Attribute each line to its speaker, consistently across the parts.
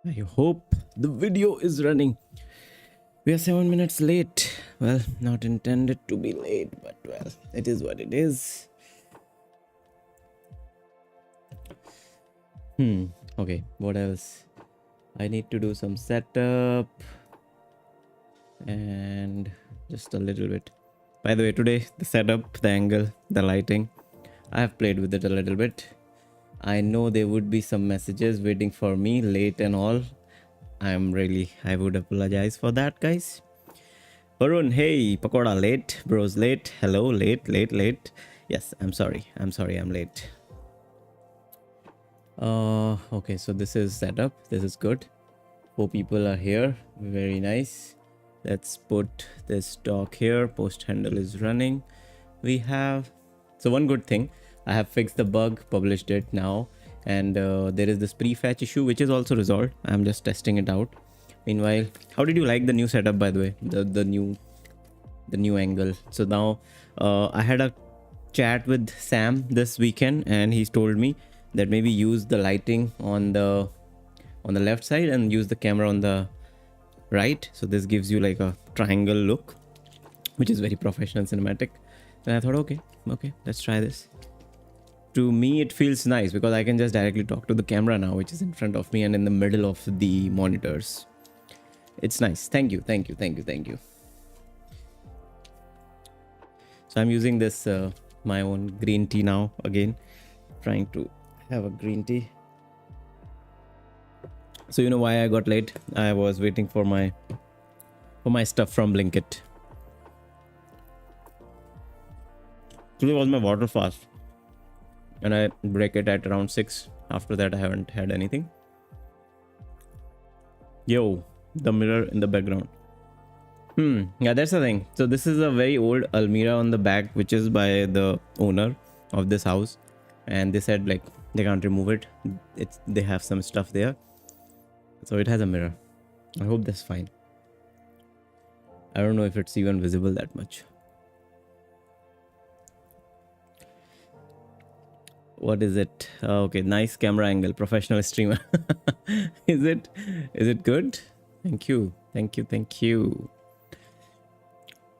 Speaker 1: I hope the video is running. We are 7 minutes late. Well, not intended to be late, but well, it is what it is. Okay, what else? I need to do some setup and just a little bit. By the way, today the setup, the angle, the lighting, I have played with it a little bit. I know there would be some messages waiting for me late and all. I would apologize for that, guys. Varun, hey, Pakoda, late. Bros, late. Hello, late. Yes, I'm sorry, I'm late. Okay, so this is setup. This is good. 4 people are here. Very nice. Let's put this doc here. Post handle is running. We have, so one good thing, I have fixed the bug, published it now, and there is this prefetch issue which is also resolved. I'm just testing it out. Meanwhile, how did you like the new setup, by the way? The new angle. So now I had a chat with Sam this weekend, and he's told me that maybe use the lighting on the left side and use the camera on the right, so this gives you like a triangle look, which is very professional cinematic. And I thought, okay, let's try this. To me it feels nice because I can just directly talk to the camera now, which is in front of me and in the middle of the monitors. It's nice. Thank you. So I'm using this my own green tea now, again trying to have a green tea. So you know why I got late? I was waiting for my stuff from Blinkit. Today was my water fast, and I break it at around 6. After that I haven't had anything. Yo, the mirror in the background. Yeah, that's the thing. So this is a very old Almira on the back, which is by the owner of this house, and they said like they can't remove it. They have some stuff there, so it has a mirror. I hope that's fine. I don't know if it's even visible that much. What is it? Okay, nice camera angle, professional streamer. Is it good? Thank you.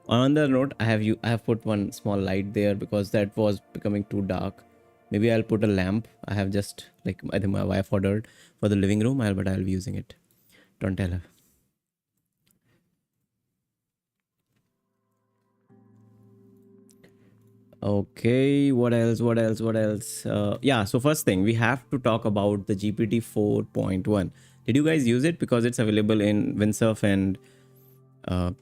Speaker 1: On the note, I have put one small light there because that was becoming too dark. Maybe I'll put a lamp. I have just, like, I think my wife ordered for the living room, but I'll be using it. Don't tell her. Okay, what else? Yeah, so first thing, we have to talk about the GPT 4.1. Did you guys use it? Because it's available in Windsurf and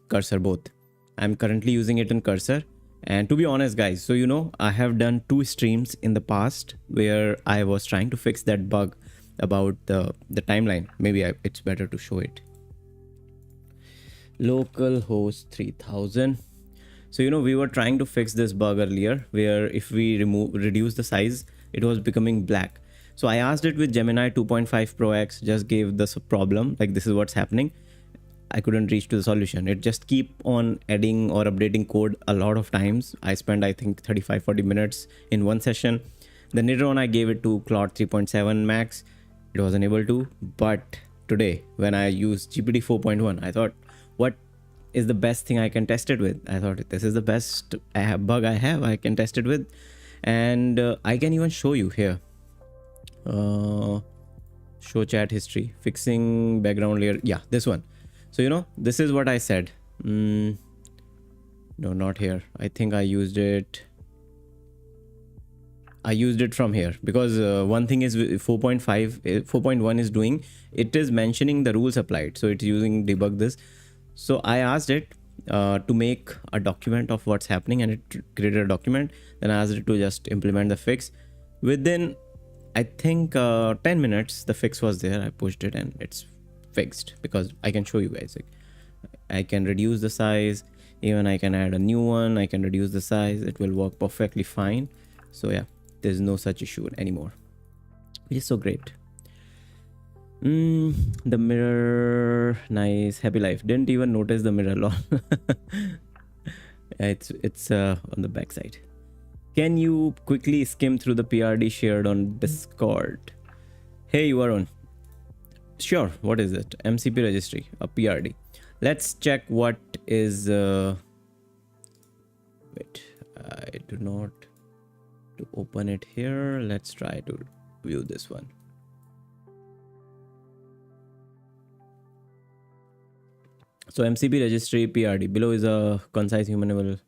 Speaker 1: Cursor both. I'm currently using it in Cursor. And to be honest, guys, so you know, I have done 2 streams in the past where I was trying to fix that bug about the timeline. Maybe it's better to show it. Localhost 3000. So you know, we were trying to fix this bug earlier where if we reduce the size, it was becoming black. So I asked it with Gemini 2.5 Pro X, just gave this problem, like this is what's happening. I couldn't reach to the solution. It just keep on adding or updating code a lot of times. I spent, I think, 35-40 minutes in one session. Then later on I gave it to Claude 3.7 Max. It wasn't able to. But today when I used GPT 4.1, I thought, what is the best thing I can test it with? I thought this is the best bug I can test it with. And I can even show you here. Show chat history, fixing background layer. Yeah, this one. So you know, this is what I said. No, not here. I think I used it from here because one thing is 4.1 is doing, it is mentioning the rules applied, so it's using debug this. So I asked it to make a document of what's happening, and it created a document. Then I asked it to just implement the fix. Within, I think, 10 minutes the fix was there. I pushed it and it's fixed, because I can show you guys, like, I can reduce the size, even I can add a new one. I can reduce the size, it will work perfectly fine. So yeah, there's no such issue anymore, which is so great. The mirror, nice. Happy life. Didn't even notice the mirror lol. It's on the back side. Can you quickly skim through the PRD shared on Discord? Hey, Varun, Sure. What is it? MCP registry, a PRD. Let's check what is. Wait, I do not to open it here. Let's try to view this one. So MCP registry PRD. Below is a concise human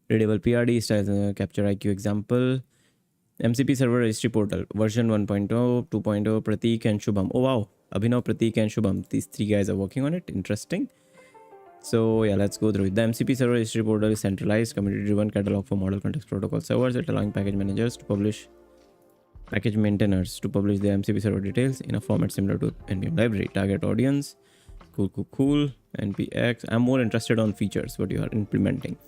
Speaker 1: readable PRD styles capture IQ example. MCP server registry portal version 1.0, 2.0, Pratik and Shubham. Oh wow, Abhinav, Pratik and Shubham. These three guys are working on it. Interesting. So yeah, let's go through it. The MCP server registry portal is centralized, community-driven catalog for model context protocol servers. It allowing package managers to publish package maintainers to publish the MCP server details in a format similar to NPM library. Target audience, cool. NPX. I'm more interested on features, what you are implementing.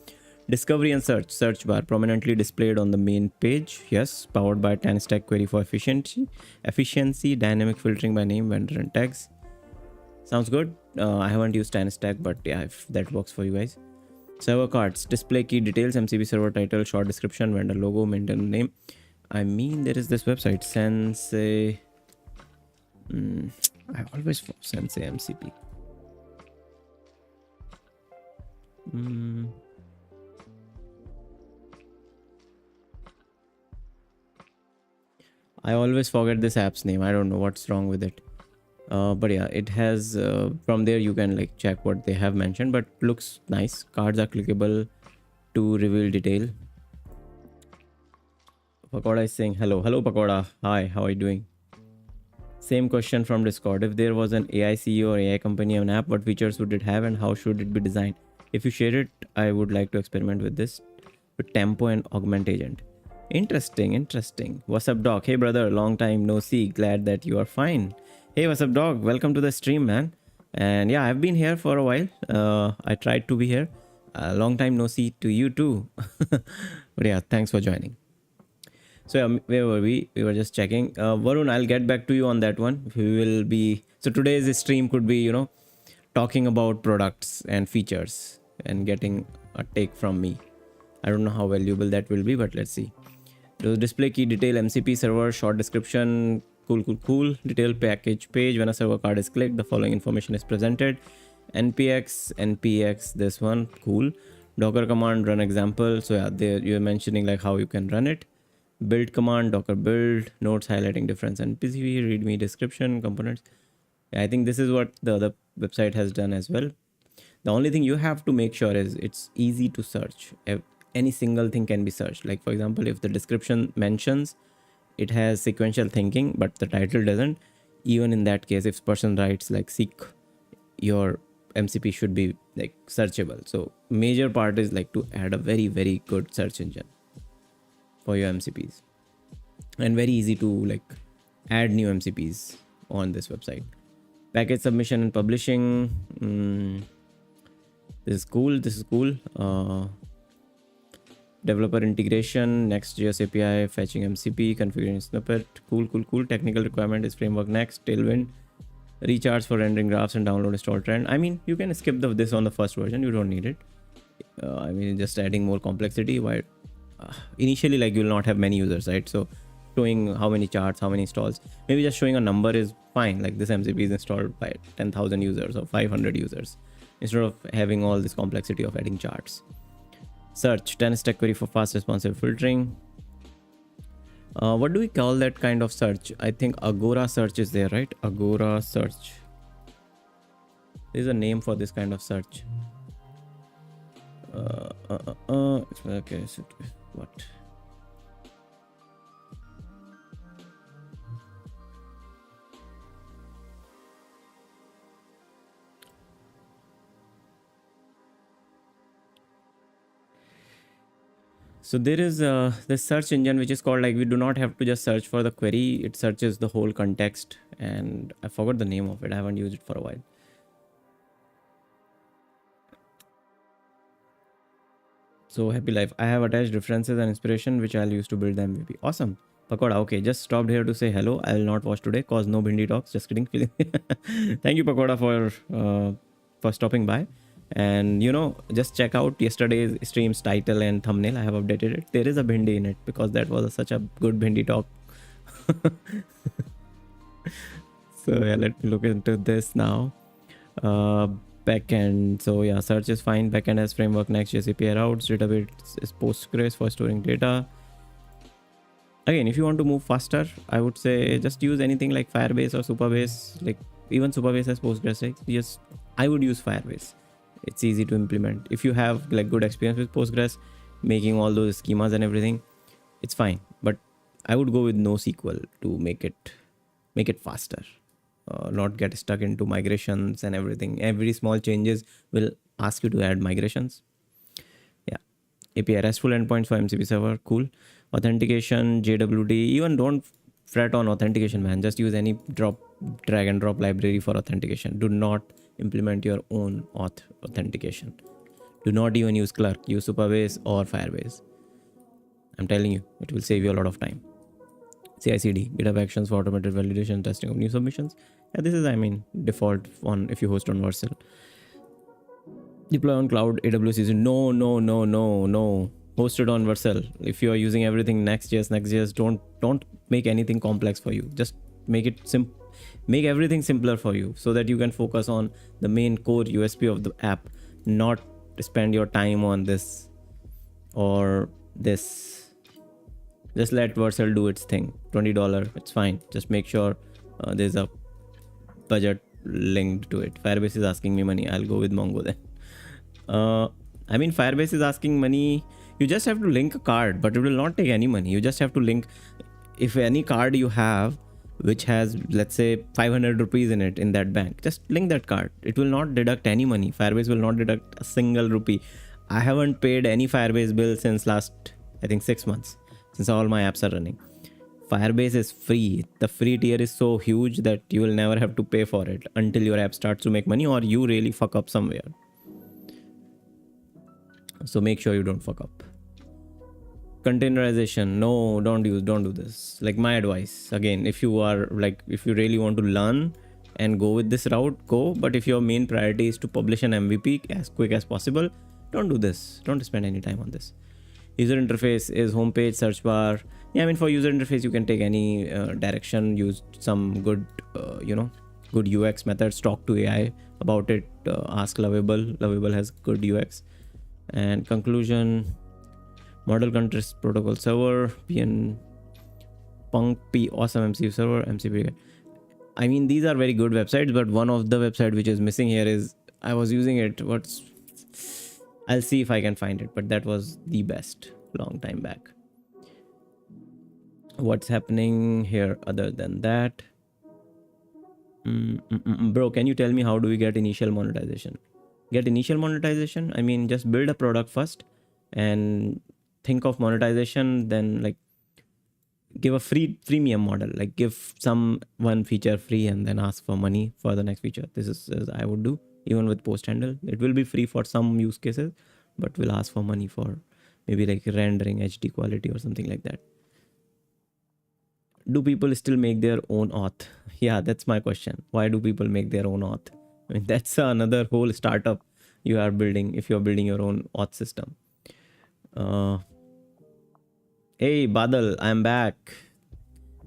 Speaker 1: Discovery and search bar prominently displayed on the main page. Yes, powered by 10 stack query for efficiency, dynamic filtering by name, vendor and tags. Sounds good. I haven't used 10 stack, but yeah, if that works for you guys. Server cards, display key details, MCP server title, short description, vendor logo, maintainer name. I mean, there is this website, Sensei. I always Sensei MCP. I always forget this app's name. I don't know what's wrong with it. But yeah, it has from there you can like check what they have mentioned, but looks nice. Cards are clickable to reveal detail. Pakoda is saying hello. Hello Pakoda. Hi, how are you doing? Same question from Discord. If there was an AI CEO or AI company on app, what features would it have and how should it be designed? If you share it, I would like to experiment with this with Tempo and Augment Agent. Interesting. What's up, Doc? Hey, brother. Long time no see. Glad that you are fine. Hey, what's up, dog? Welcome to the stream, man. And yeah, I've been here for a while. I tried to be here. Long time no see to you too. But yeah, thanks for joining. So yeah, where were we? We were just checking. Varun, I'll get back to you on that one. We will be. So today's stream could be, talking about products and features and getting a take from me. I don't know how valuable that will be, but let's see. The display key detail, MCP server, short description, cool. Detail package page. When a server card is clicked, the following information is presented. NPX, this one, cool. Docker command, run example. So yeah, there you're mentioning like how you can run it. Build command, Docker build, notes highlighting difference and PCB, readme description, components. I think this is what the other website has done as well. The only thing you have to make sure is it's easy to search. Any single thing can be searched. Like for example, if the description mentions it has sequential thinking, but the title doesn't, even in that case, if person writes like seek, your MCP should be like searchable. So major part is like to add a very, very good search engine for your MCPs, and very easy to like add new MCPs on this website. Package submission and publishing. This is cool. Developer integration, Next.js API, fetching MCP, configuring snippet. Cool. Technical requirement is framework Next, Tailwind. Recharge for rendering graphs and download install trend. I mean, you can skip this on the first version. You don't need it. I mean, just adding more complexity. Why? Initially, like you'll not have many users, right? So showing how many charts, how many installs, maybe just showing a number is fine. Like this MCP is installed by 10,000 users or 500 users, instead of having all this complexity of adding charts. Search, 10 stack query for fast responsive filtering. What do we call that kind of search? I think Agora search is there, right? Agora search. There's a name for this kind of search. Okay, so what? So there is this search engine which is called, like, we do not have to just search for the query. It searches the whole context, and I forgot the name of it. I haven't used it for a while. So happy life. I have attached references and inspiration which I'll use to build the MVP. Awesome. Pakoda, okay, just stopped here to say hello. I will not watch today cause no Bhindi talks. Just kidding. Thank you, Pakoda, for stopping by. And just check out yesterday's stream's title and thumbnail. I have updated it. There is a Bhindi in it because that was such a good Bhindi talk. So yeah, let me look into this now. uh Backend, so yeah, search is fine. Backend has framework, Next.js API routes, database is Postgres for storing data. Again, if you want to move faster, I would say just use anything like Firebase or Supabase. Like even Supabase has Postgres, right? Just I would use Firebase. It's easy to implement. If you have like good experience with Postgres, making all those schemas and everything, it's fine. But I would go with NoSQL to make it faster. Not get stuck into migrations and everything. Every small changes will ask you to add migrations. Yeah. API RESTful endpoints for MCP server, cool. Authentication, JWT, even don't fret on authentication, man. Just use any drag and drop library for authentication. Do not implement your own authentication. Do not even use Clerk, use Supabase or Firebase. I'm telling you, it will save you a lot of time. CI/CD, GitHub Actions for automated validation, testing of new submissions. Yeah, this is, I mean, default on if you host on Vercel. Deploy on cloud, AWS is no, no, no, no, no. Hosted on Vercel. If you are using everything Next.js, don't make anything complex for you. Just make it simple. Make everything simpler for you so that you can focus on the main core USP of the app, not spend your time on this or this. Just let Vercel do its thing. $20, it's fine. Just make sure there's a budget linked to it. Firebase is asking me money. I'll go with Mongo then. I mean, Firebase is asking money. You just have to link a card, but it will not take any money. You just have to link, if any card you have which has, let's say, 500 rupees in it in that bank, just link that card. It will not deduct any money. Firebase will not deduct a single rupee. I haven't paid any Firebase bill since last, I think, 6 months, since all my apps are running. Firebase is free. The free tier is so huge that you will never have to pay for it until your app starts to make money or you really fuck up somewhere. So make sure you don't fuck up. Containerization, no, don't do this. Like my advice, again, if you really want to learn and go with this route, go. But if your main priority is to publish an MVP as quick as possible, don't do this. Don't spend any time on this. User interface is homepage, search bar. Yeah, I mean, for user interface, you can take any direction, use some good, good UX methods, talk to AI about it, ask Lovable. Lovable has good UX. And conclusion, model context protocol server, PN Punk P awesome MCP server, MCP. I mean, these are very good websites, but one of the website which is missing here is, I was using it. I'll see if I can find it, but that was the best long time back. What's happening here other than that? Bro, can you tell me how do we get initial monetization? Get initial monetization? I mean, just build a product first and think of monetization, then like give a freemium model, like give some one feature free and then ask for money for the next feature. This is as I would do. Even with post handle, it will be free for some use cases, but we'll ask for money for maybe like rendering HD quality or something like that. Do people still make their own auth? Yeah, that's my question. Why do people make their own auth? I mean, that's another whole startup you are building if you're building your own auth system. Hey, Badal, I'm back.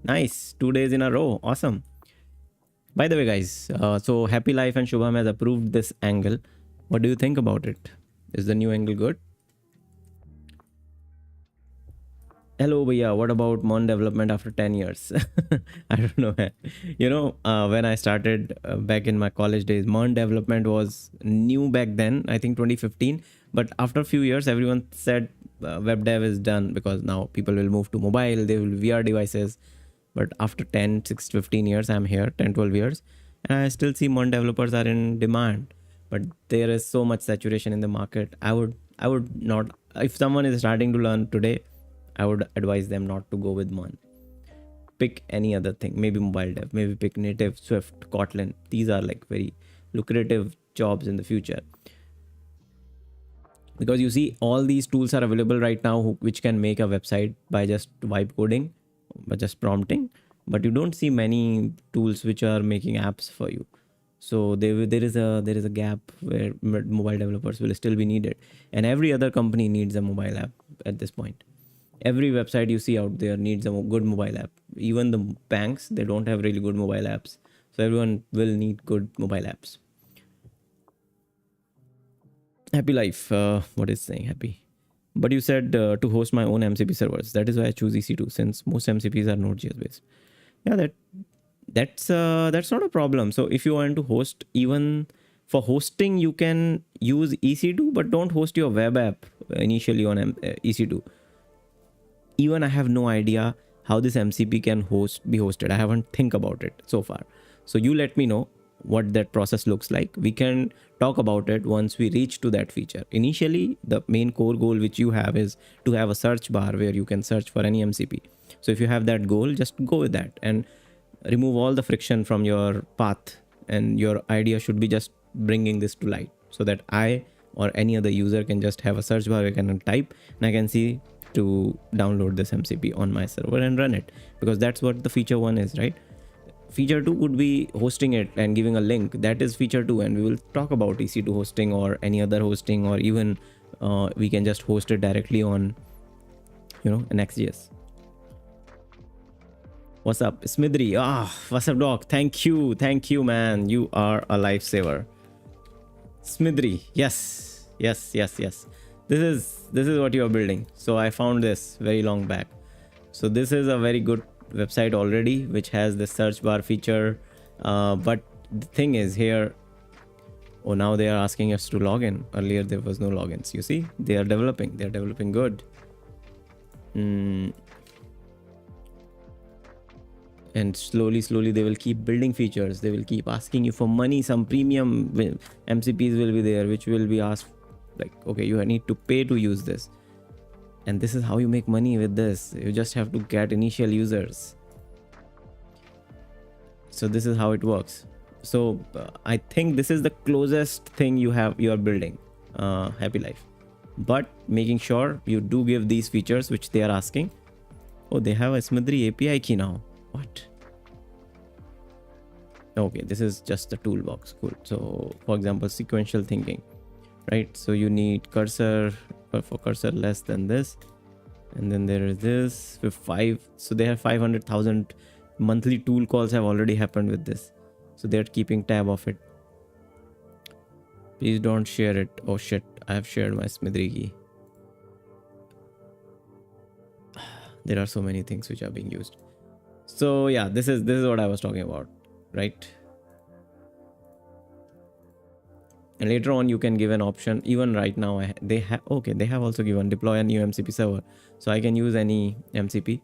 Speaker 1: Nice. 2 days in a row. Awesome. By the way, guys, so Happy Life and Shubham has approved this angle. What do you think about it? Is the new angle good? Hello, Bhaiya. What about Mon development after 10 years? I don't know. You know, when I started back in my college days, Mon development was new back then, I think 2015. But after a few years, everyone said web dev is done because now people will move to mobile, they will VR devices. But after 10, 6, 15 years, I'm here, 10, 12 years, and I still see Mon developers are in demand. But there is so much saturation in the market. I would not, if someone is starting to learn today, I would advise them not to go with Mon. Pick any other thing, maybe mobile dev, maybe pick native, Swift, Kotlin. These are like very lucrative jobs in the future. Because you see, all these tools are available right now which can make a website by just vibe coding, by just prompting. But you don't see many tools which are making apps for you. So there is a gap where mobile developers will still be needed. And every other company needs a mobile app at this point. Every website you see out there needs a good mobile app. Even the banks, they don't have really good mobile apps. So everyone will need good mobile apps. Happy life. What is saying happy? But you said to host my own MCP servers. That is why I choose EC2 since most MCPs are Node.js based. Yeah, that's not a problem. So if you want to host, even for hosting, you can use EC2, but don't host your web app initially on EC2. Even I have no idea how this MCP can be hosted. I haven't think about it so far. So you let me know what that process looks like. We can talk about it once we reach to that feature. Initially, the main core goal which you have is to have a search bar where you can search for any MCP. So if you have that goal, just go with that and remove all the friction from your path. And your idea should be just bringing this to light so that I or any other user can just have a search bar where I can type and I can see to download this MCP on my server and run it, because that's what the feature 1 is, right? Feature 2 would be hosting it and giving a link. That is feature 2, and we will talk about EC2 hosting or any other hosting, or even we can just host it directly on an XJS. What's up, Smidri? What's up, doc? Thank you, man. You are a lifesaver. Smidri, yes. This is what you are building. So I found this very long back. So this is a very good website already, which has the search bar feature. But the thing is here, now they are asking us to log in. Earlier there was no logins. You see, they are developing. They're developing good. And slowly they will keep building features. They will keep asking you for money. Some premium MCPs will be there, which will be asked like, okay, you need to pay to use this. And this is how you make money with this. You just have to get initial users. So this is how it works. So I think this is the closest thing you are building, Happy Life. But making sure you do give these features which they are asking. Oh, they have a Smidri API key now. What? Okay, this is just the toolbox. Cool. So for example, sequential thinking, right? So you need cursor, for cursor less than this, and then there is this with 5. So they have 500,000 monthly tool calls have already happened with this. So they're keeping tab of it. Please don't share it. Oh shit, I have shared my Smidri key. There are so many things which are being used. So yeah, this is what I was talking about, right? And later on you can give an option. Even right now they have also given deploy a new MCP server. So I can use any MCP.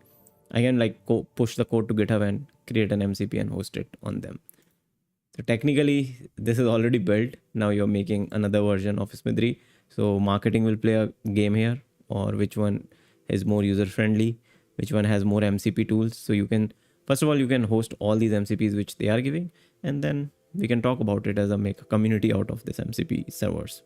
Speaker 1: I can like push the code to GitHub and create an MCP and host it on them. So technically this is already built. Now you're making another version of Smidri. So marketing will play a game here, or which one is more user friendly, which one has more MCP tools. So you can, first of all, you can host all these MCPs which they are giving, and then we can talk about it as make a community out of this MCP servers.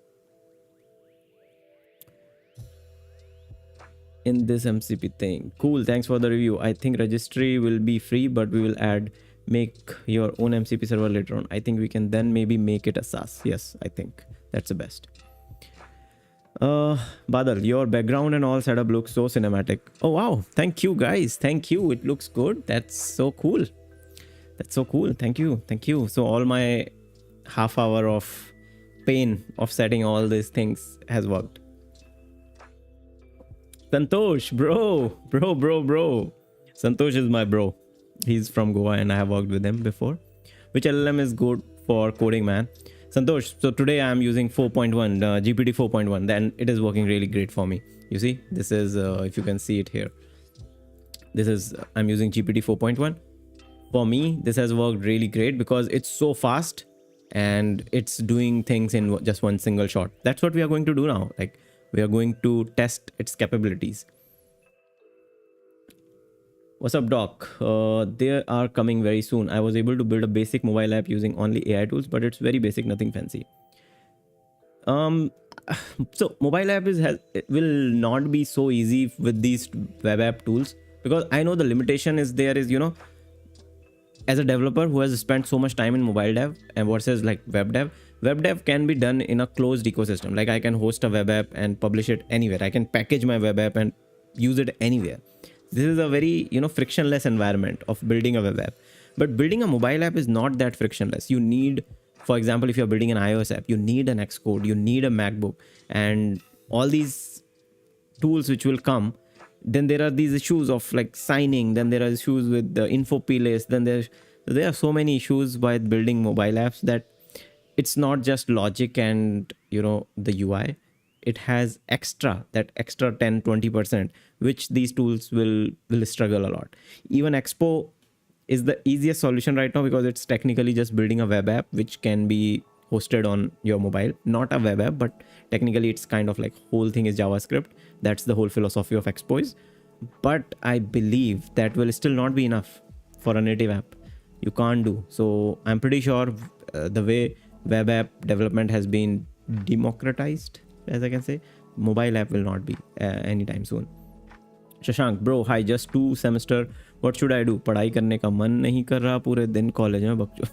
Speaker 1: In this MCP thing. Cool, thanks for the review. I think registry will be free, but we will make your own MCP server later on. I think we can then maybe make it a SaaS. Yes, I think that's the best. Badal, your background and all setup looks so cinematic. Oh wow, thank you guys. Thank you. It looks good. That's so cool. Thank you. So all my half hour of pain of setting all these things has worked. Santosh, bro. Santosh is my bro. He's from Goa and I have worked with him before. Which LLM is good for coding, man? Santosh, so today I'm using 4.1, GPT 4.1. Then it is working really great for me. You see, this is, if you can see it here. This is, I'm using GPT 4.1. For me, this has worked really great because it's so fast and it's doing things in just one single shot. That's what we are going to do now. Like, we are going to test its capabilities. What's up, doc? They are coming very soon. I was able to build a basic mobile app using only AI tools, but it's very basic, nothing fancy. So mobile app it will not be so easy with these web app tools, because I know the limitation is there is, as a developer who has spent so much time in mobile dev and versus like web dev can be done in a closed ecosystem. Like I can host a web app and publish it anywhere. I can package my web app and use it anywhere. This is a very, frictionless environment of building a web app. But building a mobile app is not that frictionless. You need, for example, if you're building an iOS app, you need an Xcode, you need a MacBook, and all these tools which will come. Then there are these issues of like signing, then there are issues with the info playlist, then there are so many issues by building mobile apps that it's not just logic and the UI. It has that extra 10-20% which these tools will struggle a lot. Even Expo is the easiest solution right now because it's technically just building a web app which can be hosted on your mobile. Not a web app, but technically it's kind of like whole thing is JavaScript. That's the whole philosophy of Expo is. But I believe that will still not be enough for a native app. You can't do. So I'm pretty sure the way web app development has been democratized, as I can say, mobile app will not be anytime soon. Shashank, bro, hi, just 2 semester. What should I do? पढ़ाई करने का मन नहीं कर रहा पूरे दिन college में बच्चों.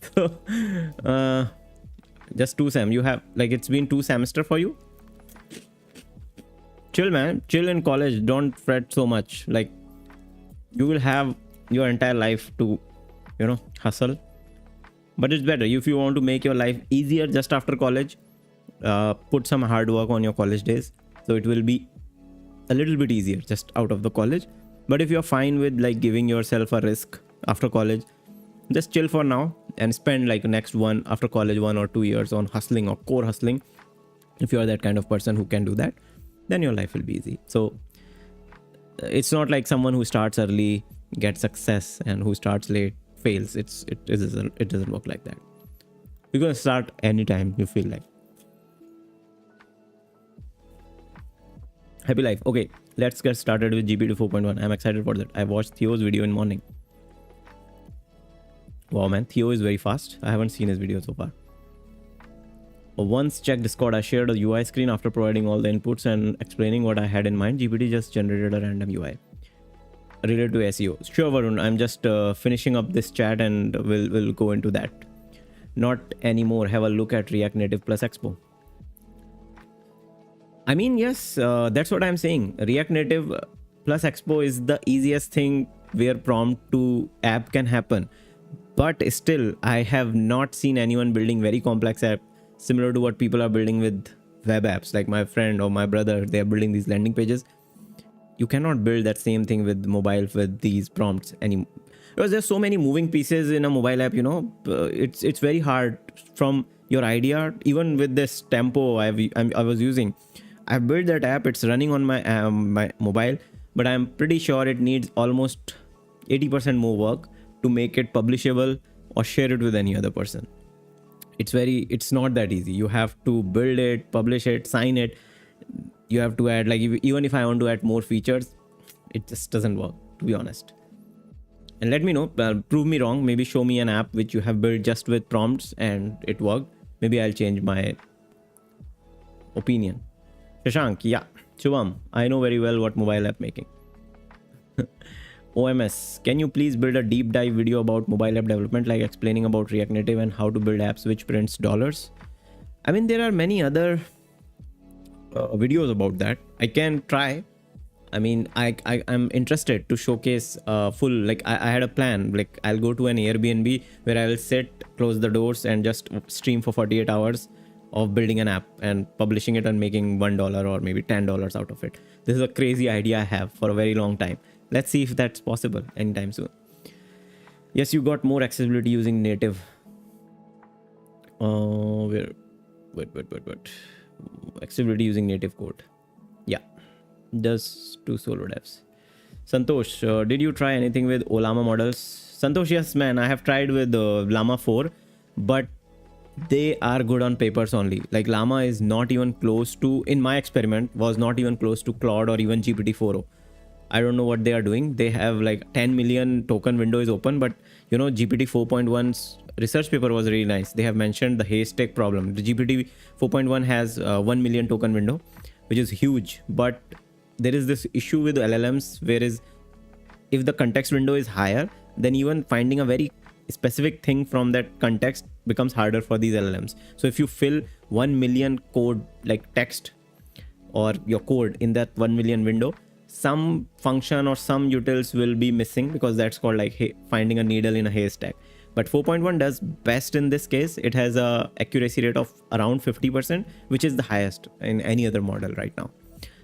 Speaker 1: So just 2 sem. You have like it's been 2 semester for you. Chill, man. Chill in college. Don't fret so much. Like you will have your entire life to hustle. But it's better if you want to make your life easier just after college. Put some hard work on your college days, so it will be a little bit easier just out of the college. But if you're fine with like giving yourself a risk after college, just chill for now and spend like next after college 1 or 2 years on hustling or core hustling. If you're that kind of person who can do that, then your life will be easy. So it's not like someone who starts early gets success and who starts late fails. It doesn't work like that. You can start anytime you feel like. Happy life. Okay, let's get started with GPT 4.1. I'm excited for that. I watched Theo's video in morning. Wow, man, Theo is very fast. I haven't seen his video so far. Once checked Discord, I shared a UI screen after providing all the inputs and explaining what I had in mind. GPT just generated a random UI related to SEO. Sure, Varun, I'm just finishing up this chat and we'll go into that. Not anymore. Have a look at React Native plus Expo. I mean, yes, that's what I'm saying. React Native plus Expo is the easiest thing where prompt to app can happen. But still, I have not seen anyone building very complex app similar to what people are building with web apps. Like my friend or my brother, they are building these landing pages. You cannot build that same thing with mobile with these prompts anymore. Because there's so many moving pieces in a mobile app, it's very hard from your idea. Even with this tempo I was using, I built that app. It's running on my mobile, but I'm pretty sure it needs almost 80% more work to make it publishable or share it with any other person. It's not that easy. You have to build it, publish it, sign it. You have to add, like, even if I want to add more features, it just doesn't work, to be honest. And let me know, prove me wrong. Maybe show me an app which you have built just with prompts and it worked. Maybe I'll change my opinion. Shashank, yeah. Shubham, I know very well what mobile app making. OMS, can you please build a deep dive video about mobile app development, like explaining about React Native and how to build apps which prints dollars? I mean, there are many other videos about that. I can try. I mean, I'm interested to showcase full, like I had a plan, like I'll go to an Airbnb where I will sit, close the doors and just stream for 48 hours of building an app and publishing it and making $1 or maybe $10 out of it. This is a crazy idea I have for a very long time. Let's see if that's possible anytime soon. Yes, you got more accessibility using native. Wait. Accessibility using native code. Yeah, does to solo devs. Santosh, did you try anything with Olama models? Santosh, yes, man, I have tried with Llama 4, but they are good on papers only. Like Llama is not even close to, in my experiment, was not even close to Claude or even GPT-4o. I don't know what they are doing. They have like 10 million token window is open, but GPT 4.1's research paper was really nice. They have mentioned the haystack problem. The GPT 4.1 has 1 million token window, which is huge. But there is this issue with LLMs, whereas if the context window is higher, then even finding a very specific thing from that context becomes harder for these LLMs. So if you fill 1 million code like text or your code in that 1 million window, some function or some utils will be missing, because that's called like finding a needle in a haystack. But 4.1 does best in this case. It has a accuracy rate of around 50%, which is the highest in any other model right now.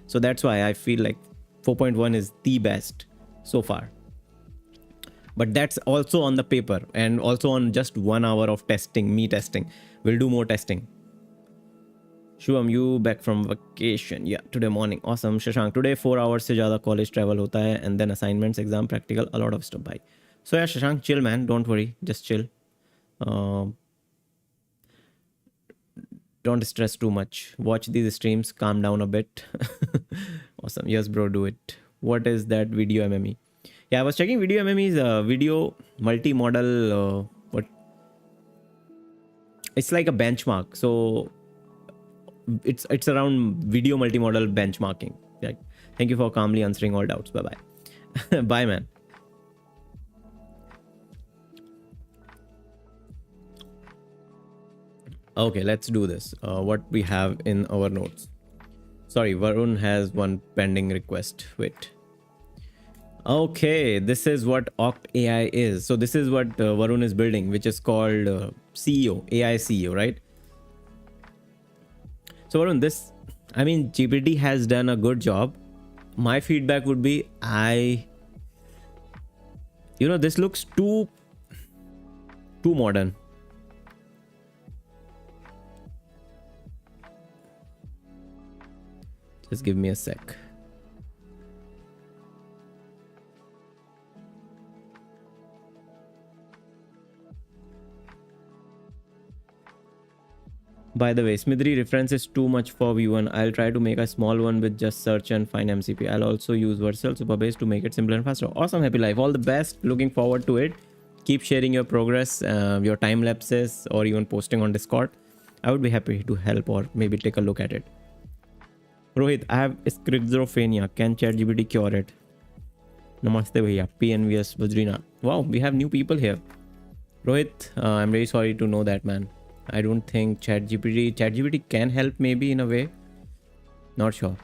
Speaker 1: So that's why I feel like 4.1 is the best so far. But that's also on the paper and also on just 1 hour of testing, me testing. We'll do more testing. Shubham, you back from vacation? Yeah, today morning. Awesome. Shashank, today 4 hours से ज़्यादा college travel होता है, and then assignments, exam, practical, a lot of stuff. Bye. So yeah, Shashank, chill man. Don't worry. Just chill. Don't stress too much. Watch these streams. Calm down a bit. Awesome. Yes, bro. Do it. What is that video MME? Yeah, I was checking video MME's video multi-model. What? It's like a benchmark. So it's around video multimodal benchmarking. Like, thank you for calmly answering all doubts. Bye bye. Bye man. Okay, let's do this. What we have in our notes. Sorry, Varun has one pending request. Wait. Okay, this is what Oct AI is. So this is what Varun is building, which is called CEO, AI CEO, right? So Varun, this, I mean, GPT has done a good job. My feedback would be, this looks too modern. Just give me a sec. By the way, Smidri reference is too much for V1. I'll try to make a small one with just search and find MCP. I'll also use Vercel Superbase to make it simpler and faster. Awesome, happy life. All the best. Looking forward to it. Keep sharing your progress, your time lapses, or even posting on Discord. I would be happy to help or maybe take a look at it. Rohit, I have schizophrenia. Can ChatGPT cure it? Namaste bhaiya. PNVS Vajrina. Wow, we have new people here. Rohit, I'm very sorry to know that, man. I don't think ChatGPT can help, maybe in a way. Not sure.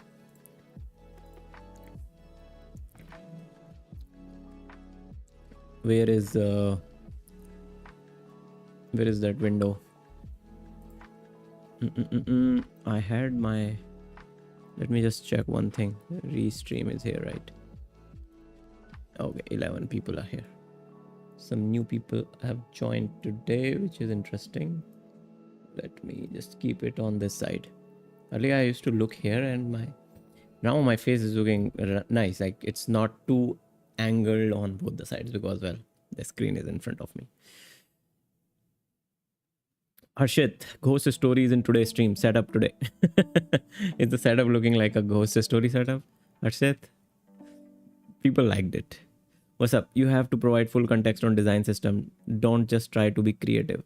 Speaker 1: Where is that window? I had my, let me just check one thing. Restream is here, right? Okay, 11 people are here. Some new people have joined today, which is interesting. Let me just keep it on this side. Earlier I used to look here, and now my face is looking nice. Like, it's not too angled on both the sides, because, well, the screen is in front of me. Harshit, ghost stories in today's stream. Setup today. Is the setup looking like a ghost story setup? Harshit? People liked it. What's up? You have to provide full context on design system. Don't just try to be creative.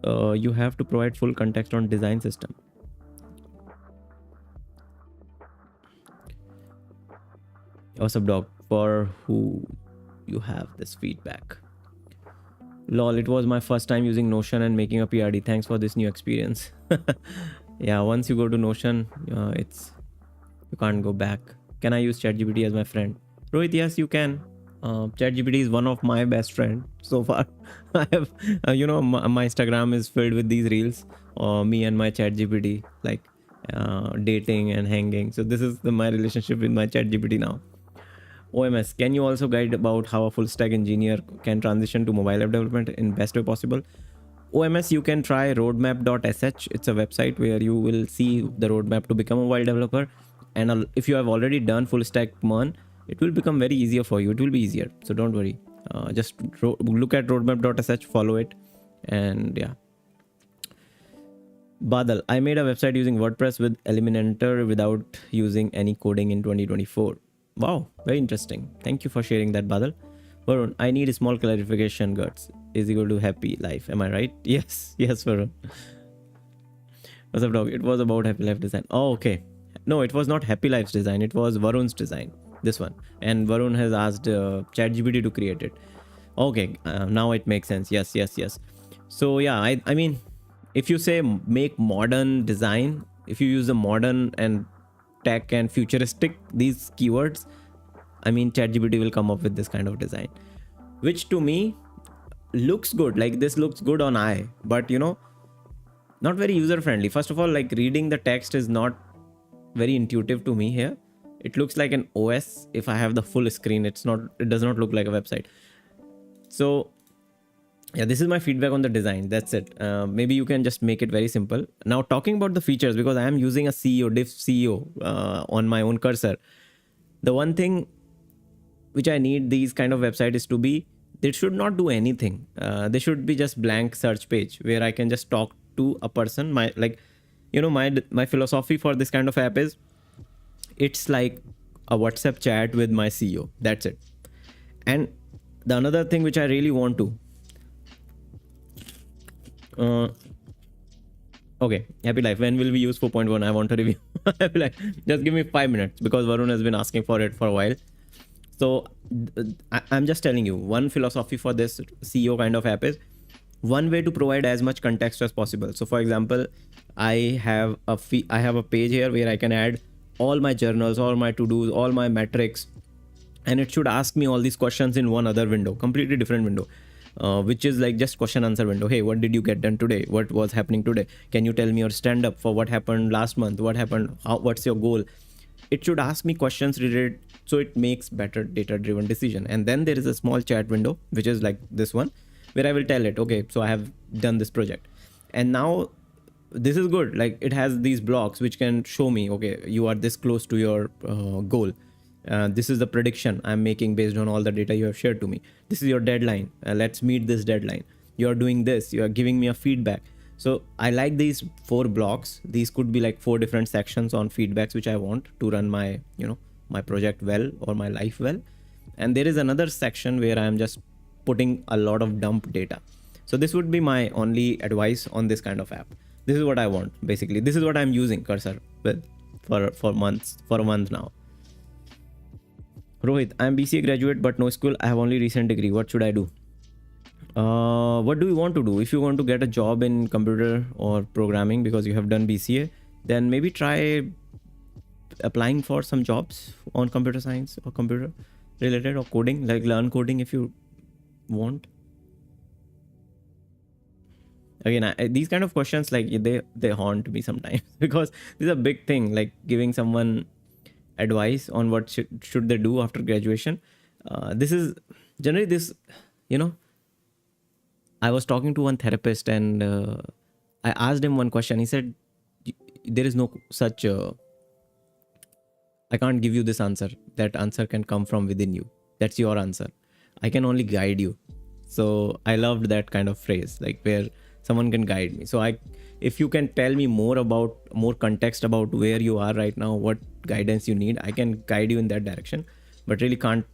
Speaker 1: You have to provide full context on design system. What's up, dog? For who you have this feedback? Lol, it was my first time using Notion and making a PRD. Thanks for this new experience. Yeah, once you go to Notion, you can't go back. Can I use ChatGPT as my friend? Rohit, yes, you can. ChatGPT is one of my best friends so far. I have, my Instagram is filled with these reels. Me and my ChatGPT, like dating and hanging. So this is my relationship with my ChatGPT now. OMS, can you also guide about how a full stack engineer can transition to mobile app development in best way possible? OMS, you can try roadmap.sh. It's a website where you will see the roadmap to become a mobile developer. And if you have already done full stack MERN, it will become very easier for you. It will be easier. So don't worry. Just look at roadmap.sh, follow it. And yeah. Badal, I made a website using WordPress with Elementor without using any coding in 2024. Wow, very interesting. Thank you for sharing that, Badal. Varun, I need a small clarification, Guts. Is equal to happy life. Am I right? Yes, Varun. What's up, dog? It was about happy life design. Oh, okay. No, it was not happy life's design. It was Varun's design. This one. And Varun has asked ChatGPT to create it. Okay, now it makes sense. Yes. So yeah, I mean, if you say make modern design, if you use the modern and tech and futuristic, these keywords, I mean, ChatGPT will come up with this kind of design, which to me looks good. Like this looks good on eye, but not very user friendly. First of all, like reading the text is not very intuitive to me here. It looks like an OS. If I have the full screen, it does not look like a website. So yeah, this is my feedback on the design. That's it. Maybe you can just make it very simple. Now talking about the features, because I am using a diff CEO on my own cursor. The one thing which I need these kind of website is to be, they should not do anything. They should be just blank search page where I can just talk to a person. My philosophy for this kind of app is, it's like a WhatsApp chat with my CEO. That's it. And the another thing which I really want to, okay, Happy Life, when will we use 4.1? I want to review. Happy Life, just give me 5 minutes because Varun has been asking for it for a while. So I'm just telling you, one philosophy for this CEO kind of app is, one way to provide as much context as possible. So for example, I have a page here where I can add all my journals, all my to-dos, all my metrics, and it should ask me all these questions in one other window, completely different window, which is like just question answer window. Hey, what did you get done today? What was happening today? Can you tell me your stand up for what happened last month? What happened? What's your goal? It should ask me questions related, so it makes better data driven decision. And then there is a small chat window, which is like this one, where I will tell it, okay, so I have done this project, and now this is good. Like it has these blocks which can show me, okay, you are this close to your goal. This is the prediction I'm making based on all the data you have shared to me. This is your deadline. Let's meet this deadline. You are doing this. You are giving me a feedback. So I like these 4 blocks. These could be like 4 different sections on feedbacks which I want to run my, my project well or my life well. And there is another section where I am just putting a lot of dump data. So this would be my only advice on this kind of app. This is what I want. Basically, this is what I'm using Cursor with for a month now. Rohit, I'm BCA graduate but no school. I have only recent degree. What should I do? What do you want to do? If you want to get a job in computer or programming because you have done BCA, then maybe try applying for some jobs on computer science or computer related or coding, like learn coding if you want. Again, these kind of questions, like they haunt me sometimes because this is a big thing, like giving someone advice on what should they do after graduation. This is generally this, I was talking to one therapist and I asked him one question. He said, there is no such, I can't give you this answer. That answer can come from within you. That's your answer. I can only guide you. So I loved that kind of phrase, like where someone can guide me. So if you can tell me more context about where you are right now, what guidance you need, I can guide you in that direction, but really can't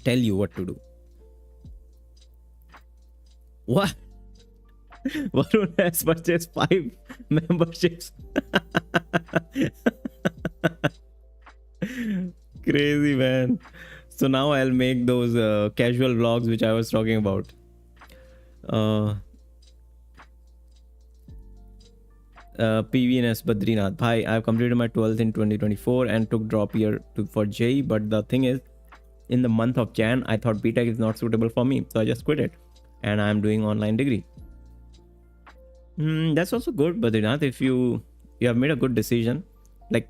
Speaker 1: tell you what to do. What? Varun has purchased 5 memberships. Crazy, man. So now I'll make those casual vlogs which I was talking about. PVNS Badrinath. Bhai, I've completed my 12th in 2024 and took drop year for JEE. But the thing is, in the month of Jan, I thought BTech is not suitable for me. So I just quit it. And I'm doing online degree. That's also good, Badrinath. If you have made a good decision. Like,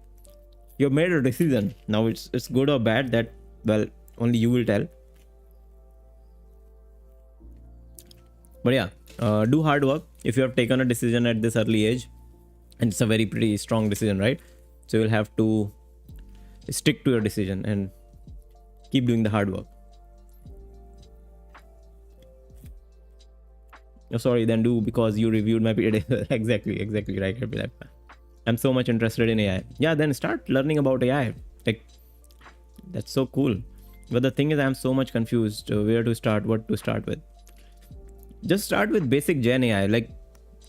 Speaker 1: you've made a decision. Now it's good or bad, that, well, only you will tell. But yeah, do hard work. If you have taken a decision at this early age, and it's a very pretty strong decision, right? So you'll have to stick to your decision and keep doing the hard work. Oh, sorry, then do because you reviewed my PhD. exactly right. I'm so much interested in AI. Yeah, then start learning about AI. Like, that's so cool. But the thing is, I'm so much confused where to start, what to start with. Just start with basic Gen AI. Like,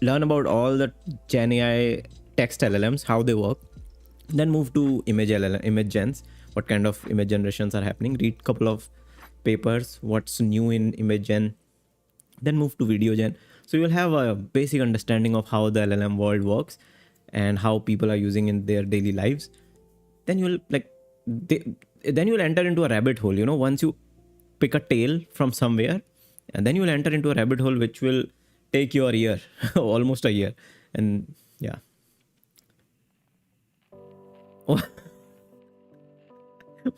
Speaker 1: learn about all the Gen AI text LLMs, how they work. Then move to image gens, what kind of image generations are happening. Read a couple of papers, what's new in image gen. Then move to video gen. So you'll have a basic understanding of how the LLM world works. and how people are using in their daily lives, then you'll then you'll enter into a rabbit hole. You know, once you pick a tail from somewhere, and then you'll enter into a rabbit hole which will take you a year, almost a year. And yeah.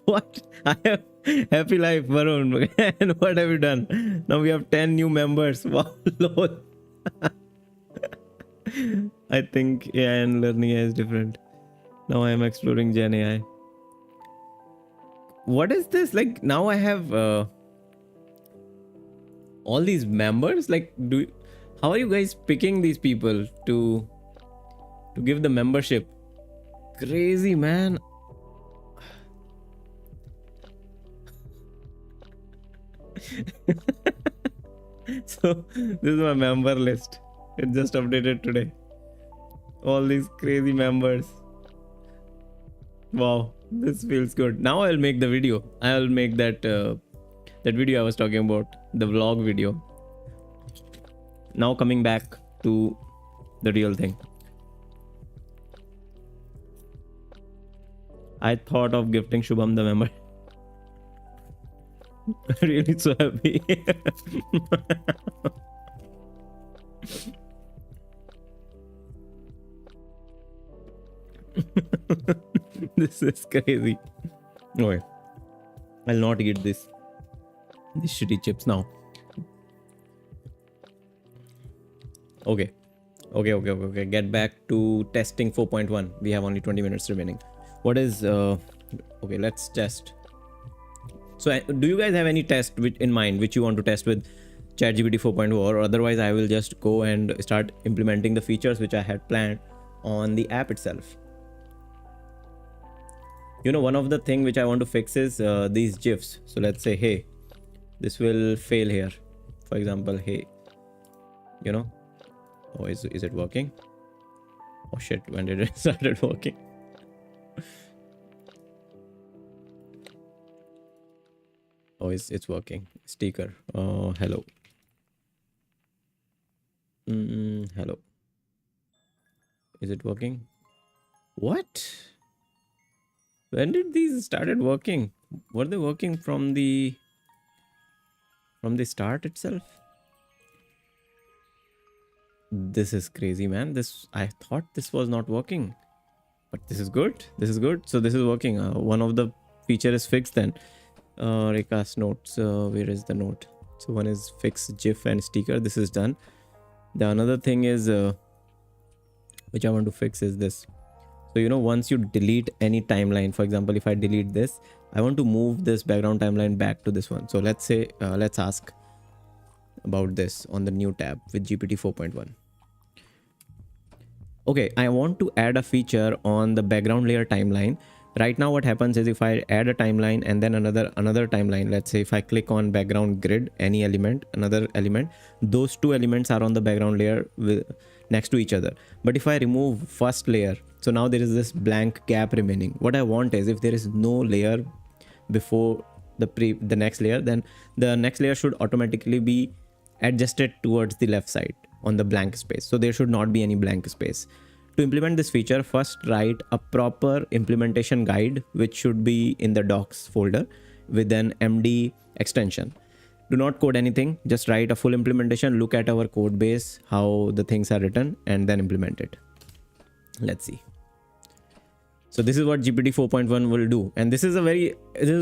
Speaker 1: What? I have happy life, Varun. And what have you done? Now we have 10 new members. Wow, lol. I think AI and learning AI is different. Now I am exploring Gen AI. What is this? Like, now I have all these members. Like, how are you guys picking these people to give the membership? Crazy, man. So this is my member list. It just updated today. All these crazy members. Wow, this feels good. Now I'll make the video. I'll make that that video I was talking about, the vlog video. Now coming back to the real thing. I thought of gifting Shubham the member. Really so happy. This is crazy. Okay, I'll not eat these shitty chips now. Okay. Get back to testing 4.1. We have only 20 minutes remaining. What is okay, let's test. So do you guys have any test in mind which you want to test with ChatGPT 4.0, or otherwise I will just go and start implementing the features which I had planned on the app itself. You know, one of the thing which I want to fix is these GIFs. So let's say, hey, this will fail here. For example, hey, you know, oh, is it working? Oh shit, when did it started working? Oh, it's working. Sticker. Oh, hello. Hello. Is it working? What? When did these started working? Were they working from the start itself? This is crazy, man. I thought this was not working, but this is good. This is good. So this is working. One of the feature is fixed then. Recast notes. Where is the note? So one is fix GIF and sticker. This is done. The another thing is which I want to fix is this. So you know, once you delete any timeline, for example, if I delete this, I want to move this background timeline back to this one. So let's say let's ask about this on the new tab with GPT 4.1. Okay, I want to add a feature on the background layer timeline. Right now what happens is if I add a timeline and then another timeline, let's say if I click on background grid, any element, another element, those two elements are on the background layer next to each other. But if I remove first layer, so now there is this blank gap remaining. What I want is if there is no layer before the next layer, then the next layer should automatically be adjusted towards the left side on the blank space. So there should not be any blank space. To implement this feature, first write a proper implementation guide, which should be in the docs folder with an MD extension. Do not code anything, just write a full implementation, look at our code base, how the things are written, and then implement it. Let's see. So this is what GPT 4.1 will do. And this is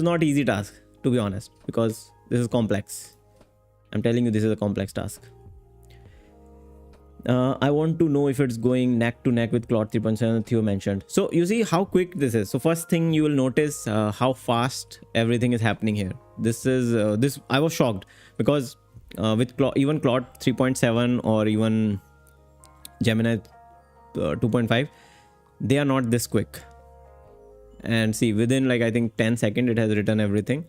Speaker 1: not easy task, to be honest, because this is complex. I'm telling you, this is a complex task. I want to know if it's going neck to neck with Claude 3.7 Theo mentioned. So you see how quick this is. So first thing you will notice how fast everything is happening here. This is I was shocked because with even Claude 3.7 or even Gemini 2.5, they are not this quick. And see, within like I think 10 seconds it has written everything.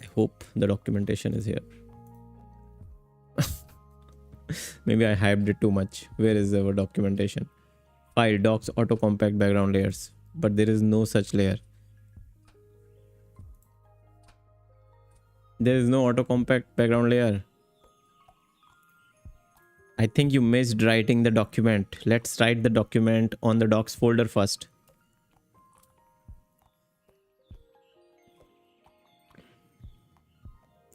Speaker 1: I hope the documentation is here. Maybe I hyped it too much. Where is our documentation? File docs auto compact background layers, but there is no such layer. There is no auto compact background layer. I think you missed writing the document. Let's write the document on the docs folder first.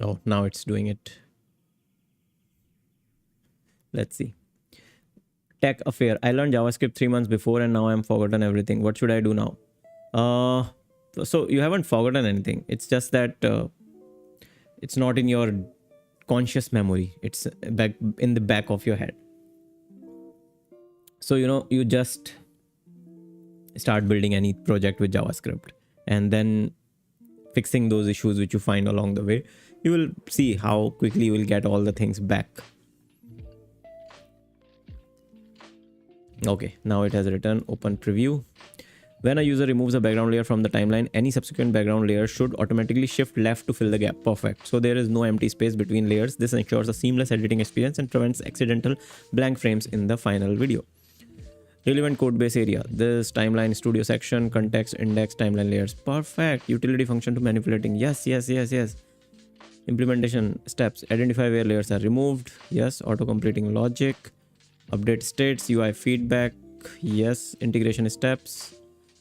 Speaker 1: Oh, now it's doing it. Let's see. Tech affair. I learned JavaScript 3 months before and now I'm forgotten everything. What should I do now? So you haven't forgotten anything. It's just that it's not in your conscious memory. It's back in the back of your head. So, you just start building any project with JavaScript and then fixing those issues which you find along the way. You will see how quickly you will get all the things back. Okay, now it has written open preview. When a user removes a background layer from the timeline, any subsequent background layer should automatically shift left to fill the gap. Perfect. So there is no empty space between layers. This ensures a seamless editing experience and prevents accidental blank frames in the final video. Relevant code base area. This timeline studio section, context, index, timeline layers. Perfect. Utility function to manipulating. Yes. Implementation steps. Identify where layers are removed. Yes. Auto completing logic. Update states. UI feedback. Yes. Integration steps.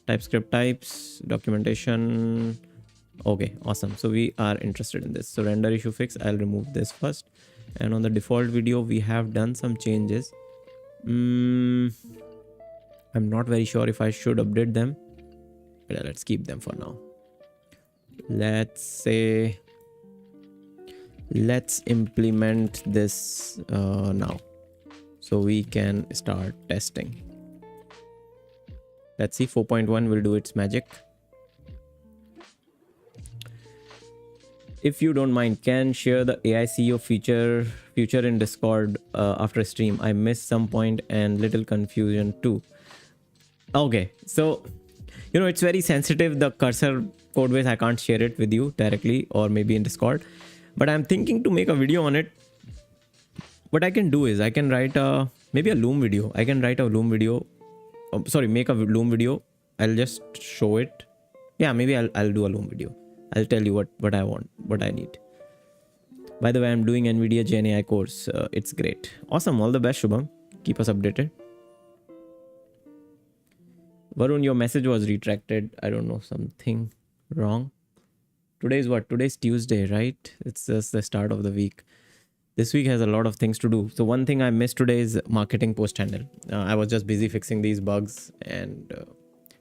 Speaker 1: TypeScript types. Documentation. Okay, awesome. So we are interested in this. So render issue fix. I'll remove this first. And on the default video, we have done some changes. I'm not very sure if I should update them. But let's keep them for now. Let's implement this now. So we can start testing. Let's see, 4.1 will do its magic. If you don't mind, can share the AI CEO feature in Discord after stream. I missed some point and little confusion too. Okay, so it's very sensitive, the cursor codebase. I can't share it with you directly or maybe in Discord, but I'm thinking to make a video on it. What I can do is I can write maybe a Loom video. I can write a Loom video. Make a Loom video. I'll just show it. Yeah, maybe I'll do a Loom video. I'll tell you what I want, what I need. By the way, I'm doing NVIDIA GenAI course. It's great. Awesome. All the best, Shubham. Keep us updated. Varun, your message was retracted. I don't know, something wrong. Today is what? Today's Tuesday, right? It's just the start of the week. This week has a lot of things to do. So one thing I missed today is marketing post handle. I was just busy fixing these bugs, and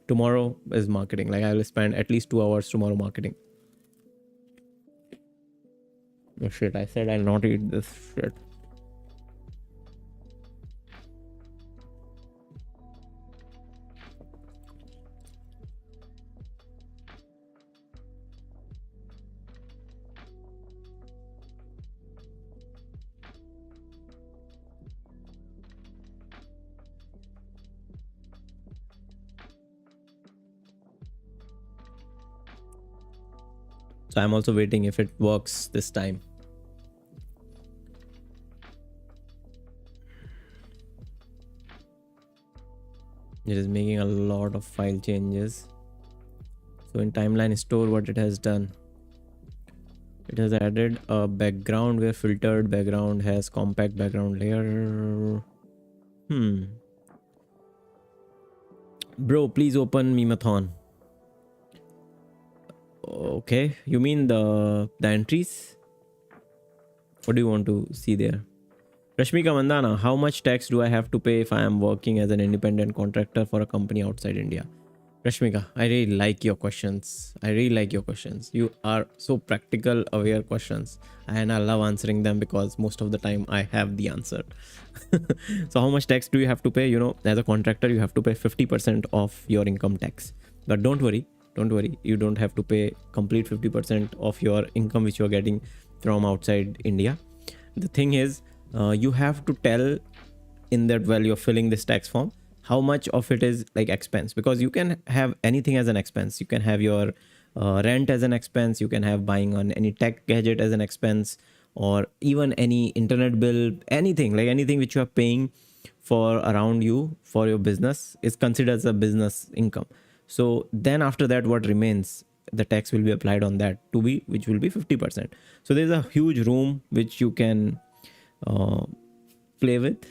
Speaker 1: tomorrow is marketing. Like I will spend at least 2 hours tomorrow marketing. Oh shit, I said I'll not eat this shit. So I'm also waiting if it works this time. It is making a lot of file changes. So in timeline store, what it has done, it has added a background where filtered background has compact background layer. Bro, please open Memathon. Okay, you mean the entries? What do you want to see there? Rashmika Mandana, how much tax do I have to pay if I am working as an independent contractor for a company outside India? Rashmika, I really like your questions. You are so practical, aware questions, and I love answering them because most of the time I have the answer. So how much tax do you have to pay? As a contractor, you have to pay 50% of your income tax. But don't worry. You don't have to pay complete 50% of your income which you're getting from outside India. The thing is, you have to tell in that while you're filling this tax form, how much of it is like expense, because you can have anything as an expense. You can have your rent as an expense. You can have buying on any tech gadget as an expense, or even any internet bill, anything which you are paying for around you for your business is considered as a business income. So then after that, what remains, the tax will be applied on that which will be 50%. So there's a huge room which you can play with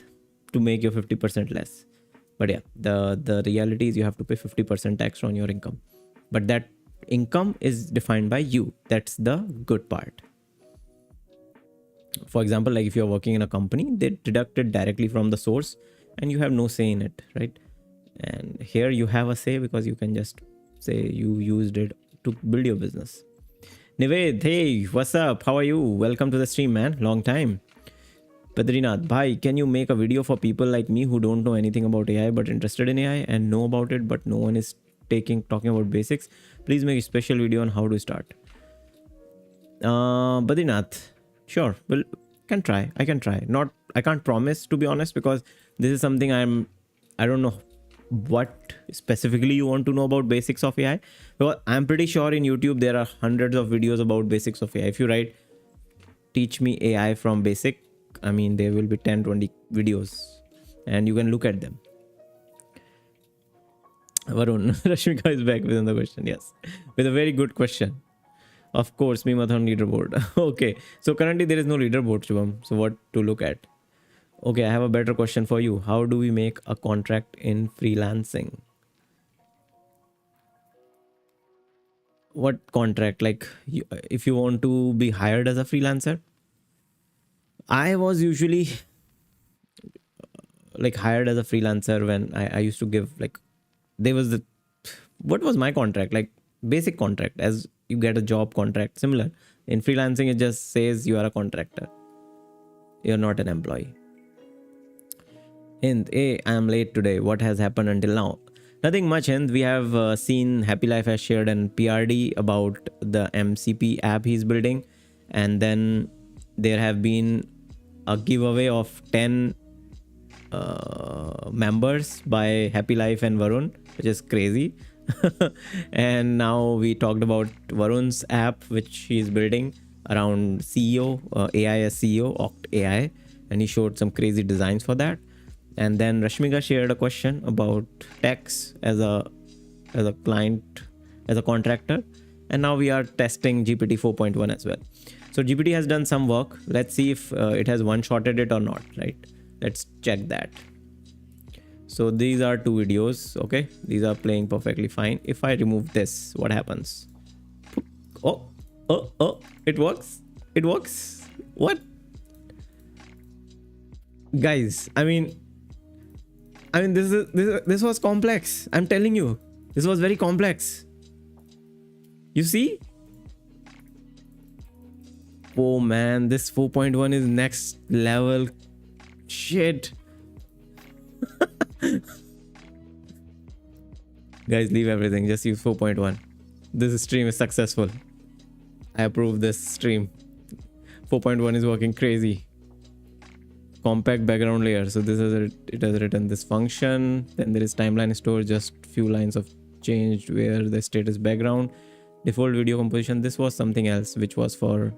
Speaker 1: to make your 50% less. But yeah, the reality is you have to pay 50% tax on your income. But that income is defined by you. That's the good part. For example, like if you're working in a company, they deduct it directly from the source and you have no say in it, right? And here you have a say because you can just say you used it to build your business. Nived, hey, what's up? How are you? Welcome to the stream, man. Long time. Badrinath, bhai, can you make a video for people like me who don't know anything about AI but interested in AI and know about it, but no one is talking about basics? Please make a special video on how to start. Badrinath, sure. Well, can try. I can try. I can't promise, to be honest, because this is something I don't know what specifically you want to know about basics of AI. Well, I'm pretty sure in YouTube there are hundreds of videos about basics of AI. If you write teach me AI from basic, I mean there will be 10-20 videos and you can look at them. Varun, Rashmika is back with another question. Yes, with a very good question. Of course, Mimathon leaderboard. Okay, so currently there is no leaderboard, Shubham. So what to look at? Okay, I have a better question for you. How do we make a contract in freelancing? What contract? Like if you want to be hired as a freelancer? I was usually like hired as a freelancer when I used to give like, there was the, what was my contract? Like basic contract, as you get a job contract. Similar in freelancing, it just says you are a contractor. You're not an employee. Hind, hey, I am late today. What has happened until now? Nothing much, Hind. We have seen Happy Life has shared an PRD about the MCP app he's building. And then there have been a giveaway of 10 members by Happy Life and Varun, which is crazy. And now we talked about Varun's app, which he's building around CEO, AI as CEO, Oct AI. And he showed some crazy designs for that. And then Rashmika shared a question about tax as a client, as a contractor. And now we are testing GPT 4.1 as well. So GPT has done some work. Let's see if it has one-shotted it or not, right? Let's check that. So these are two videos, okay? These are playing perfectly fine. If I remove this, what happens? Oh, it works. It works. What? Guys, I mean, this was complex. I'm telling you, this was very complex. You see? Oh man, this 4.1 is next level shit. Guys, leave everything. Just use 4.1. This stream is successful. I approve this stream. 4.1 is working crazy. Compact background layer. So this is it has written this function. Then there is timeline store, just few lines of change where the status background. Default video composition. This was something else which was for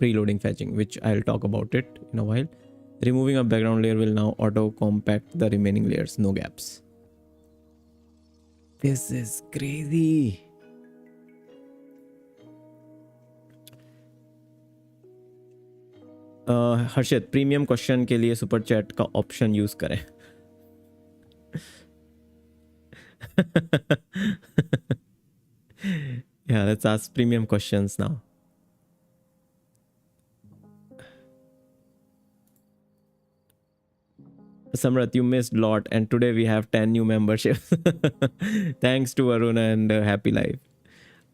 Speaker 1: preloading fetching, which I'll talk about it in a while. Removing a background layer will now auto compact the remaining layers, no gaps. This is crazy. Harshit, premium question के लिए super chat का option use करें. Yeah, let's ask premium questions now. Samrat, you missed a lot, and today we have 10 new memberships. Thanks to Aruna and Happy Life.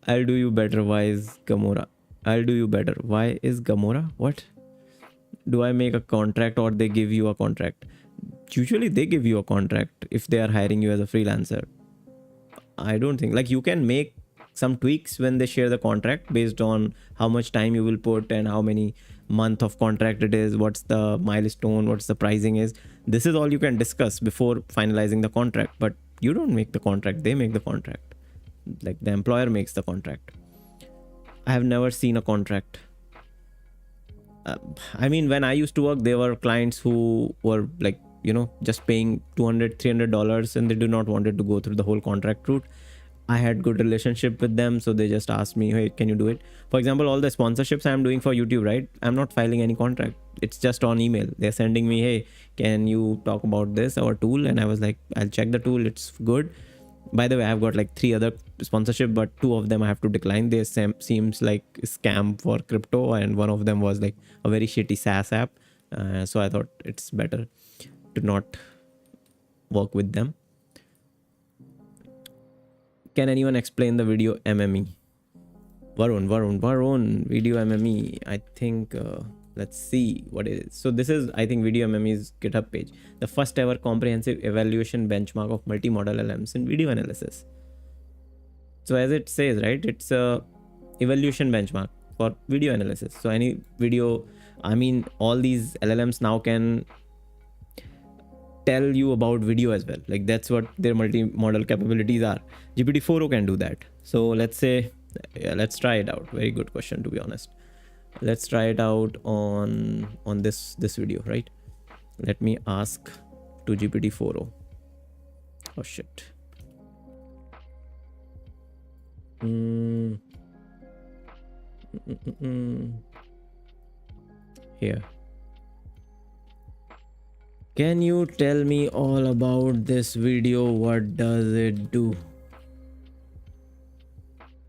Speaker 1: I'll do you better. Why is Gamora? I'll do you better. Why is Gamora? What? Do I make a contract or they give you a contract? Usually they give you a contract if they are hiring you as a freelancer. I don't think, like, you can make some tweaks when they share the contract based on how much time you will put and how many month of contract it is, what's the milestone, what's the pricing is. This is all you can discuss before finalizing the contract, but you don't make the contract, they make the contract. Like the employer makes the contract. I have never seen a contract. I mean, when I used to work, there were clients who were like, you know, just paying $200-$300 and they do not wanted to go through the whole contract route. I had good relationship with them, so they just asked me, hey, can you do it? For example, all the sponsorships I'm doing for YouTube, right? I'm not filing any contract. it's just on email. They're sending me, hey, can you talk about this, our tool? And I was like, I'll check the tool, it's good. By the way, I've got like 3 other sponsorship, but 2 of them I have to decline. They seems like scam for crypto, and one of them was like a very shitty SaaS app. So I thought it's better to not work with them. Can anyone explain the video MME? Varun, video MME. I think, let's see what it is. So this is, I think, video MME's GitHub page. The first ever comprehensive evaluation benchmark of multimodal LLMs in video analysis. So as it says, right, it's a evaluation benchmark for video analysis. So any video, I mean, all these LLMs now can tell you about video as well. Like that's what their multi-modal capabilities are. GPT-4o can do that. So let's say, yeah, let's try it out. Very good question, to be honest. Let's try it out on this video, right? Let me ask to GPT-4o. Oh shit. Here. Can you tell me all about this video? What does it do?